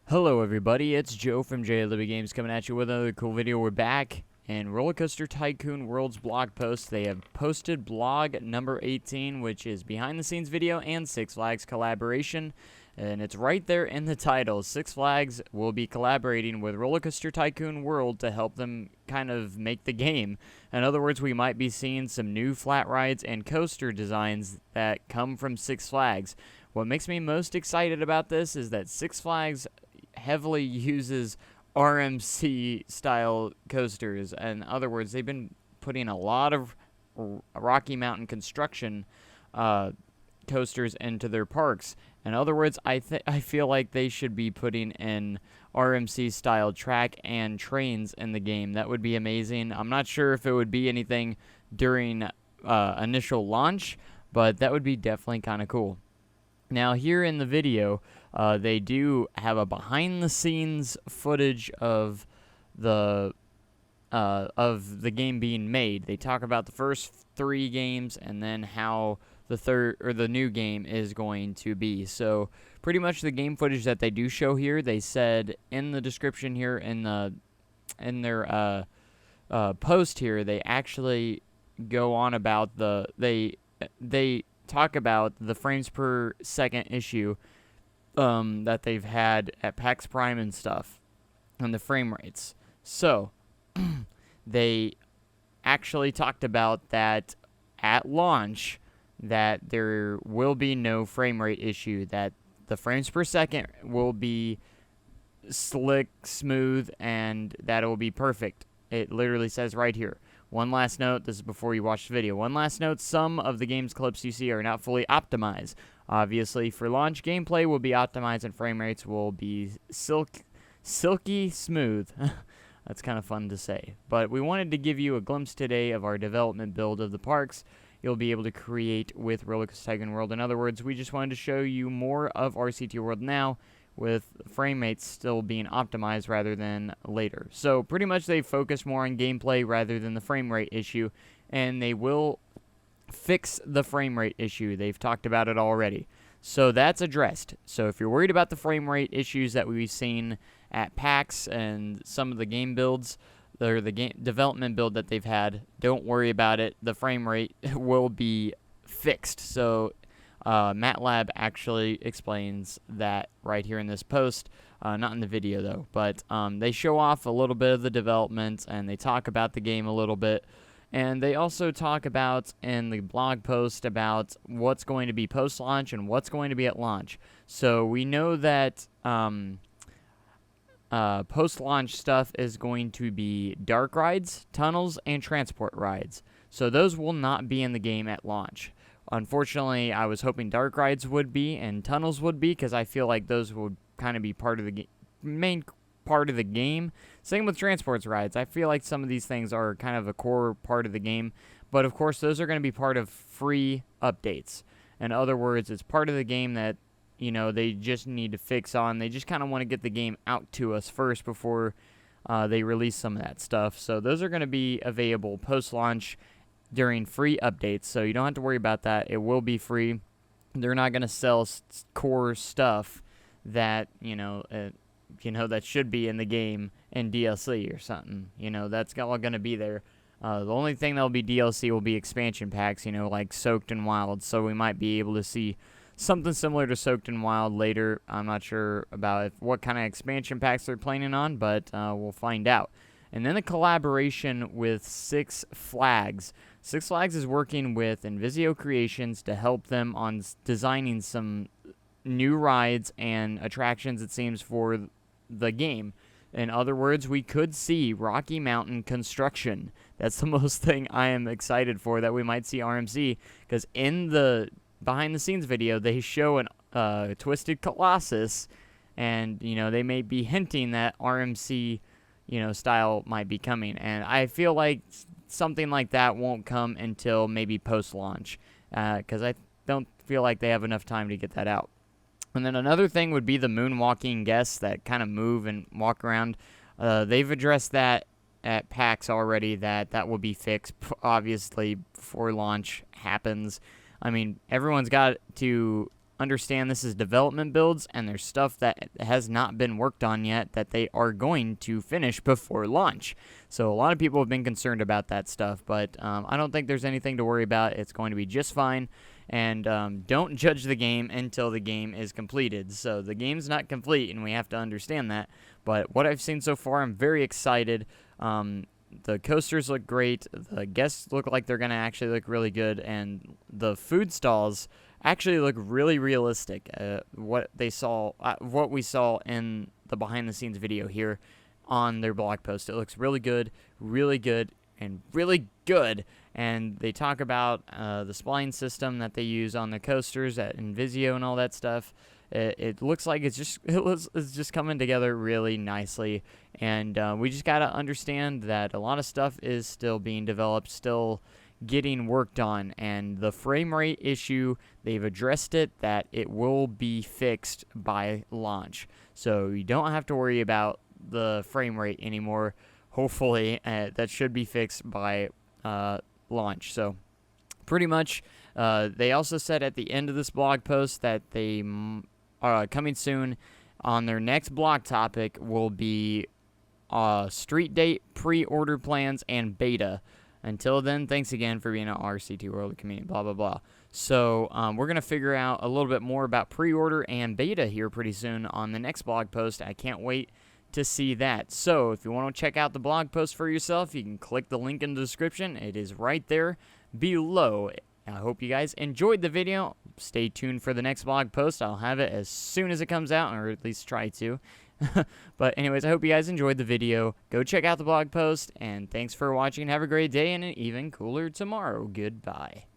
Hello everybody, it's Joe from Libby Games coming at you with another cool video. We're back in RollerCoaster Tycoon World's blog post. They have posted blog number 18, which is behind the scenes video and Six Flags collaboration. And it's right there in the title. Six Flags will be collaborating with RollerCoaster Tycoon World to help them kind of make the game. In other words, we might be seeing some new flat rides and coaster designs that come from Six Flags. What makes me most excited about this is that Six Flags heavily uses RMC style coasters. In other words, they've been putting a lot of Rocky Mountain construction coasters into their parks. In other words, I feel like they should be putting in RMC style track and trains in the game. That would be amazing. I'm not sure if it would be anything during initial launch, but that would be definitely kind of cool. Now, here in the video, they do have a behind-the-scenes footage of the game being made. They talk about the first 3 games and then how the new game is going to be. So, pretty much the game footage that they do show here, they said in the description here in their post here, they actually go on about they talk about the frames per second issue that they've had at PAX Prime and stuff, and the frame rates. So, they actually talked about that at launch, that there will be no frame rate issue, that the frames per second will be slick, smooth, and that it will be perfect. It literally says right here. One last note, this is before you watch the video. One last note, some of the game's clips you see are not fully optimized. Obviously, for launch, gameplay will be optimized and frame rates will be silky smooth. That's kind of fun to say. But we wanted to give you a glimpse today of our development build of the parks you'll be able to create with RollerCoaster Tycoon World. In other words, we just wanted to show you more of RCT World now, with frame rates still being optimized rather than later. So pretty much they focus more on gameplay rather than the frame rate issue, and they will fix the frame rate issue. They've talked about it already. So that's addressed. So if you're worried about the frame rate issues that we've seen at PAX and some of the game builds, or the game development build that they've had, don't worry about it. The frame rate will be fixed. So MATLAB actually explains that right here in this post, not in the video though, but they show off a little bit of the development and they talk about the game a little bit, and they also talk about in the blog post about what's going to be post-launch and what's going to be at launch. So we know that post-launch stuff is going to be dark rides, tunnels, and transport rides. So those will not be in the game at launch. Unfortunately, I was hoping dark rides would be and tunnels would be, because I feel like those would kind of be part of the main part of the game. Same with transports rides. I feel like some of these things are kind of a core part of the game, but of course those are going to be part of free updates. In other words, it's part of the game that, you know, they just need to fix on. They just kind of want to get the game out to us first before they release some of that stuff. So those are going to be available post-launch during free updates, so you don't have to worry about that. It will be free. They're not going to sell core stuff that, that should be in the game in DLC or something. That's all going to be there. The only thing that will be DLC will be expansion packs, like Soaked and Wild, so we might be able to see something similar to Soaked and Wild later. I'm not sure about what kind of expansion packs they're planning on, but we'll find out. And then the collaboration with Six Flags. Six Flags is working with Invisio Creations to help them on designing some new rides and attractions, it seems, for the game. In other words, we could see Rocky Mountain construction. That's the most thing I am excited for, that we might see RMC, because in the behind-the-scenes video, they show an Twisted Colossus, and, they may be hinting that RMC style might be coming. And I feel like something like that won't come until maybe post-launch, because I don't feel like they have enough time to get that out. And then another thing would be the moonwalking guests that kind of move and walk around. They've addressed that at PAX already, that will be fixed, obviously, before launch happens. I mean, everyone's got to understand this is development builds, and there's stuff that has not been worked on yet that they are going to finish before launch. So a lot of people have been concerned about that stuff, but I don't think there's anything to worry about. It's going to be just fine. And don't judge the game until the game is completed. So the game's not complete, and we have to understand that. But what I've seen so far, I'm very excited. The coasters look great. The guests look like they're going to actually look really good. And the food stalls actually look really realistic. What we saw in the behind-the-scenes video here on their blog post. It looks really good, and really good. And they talk about the spline system that they use on the coasters at Invisio and all that stuff. It looks like it's just coming together really nicely. And we just got to understand that a lot of stuff is still being developed, still getting worked on. And the frame rate issue, they've addressed it, that it will be fixed by launch. So you don't have to worry about the frame rate anymore. Hopefully, that should be fixed by launch. So pretty much, they also said at the end of this blog post that they are coming soon on their next blog topic will be street date, pre-order plans, and beta. Until then, thanks again for being an RC2 World Community, blah, blah, blah. So we're going to figure out a little bit more about pre-order and beta here pretty soon on the next blog post. I can't wait to see that. So if you want to check out the blog post for yourself, you can click the link in the description. It is right there below. I hope you guys enjoyed the video. Stay tuned for the next blog post. I'll have it as soon as it comes out, or at least try to. But anyways, I hope you guys enjoyed the video. Go check out the blog post, and thanks for watching. Have a great day and an even cooler tomorrow. Goodbye.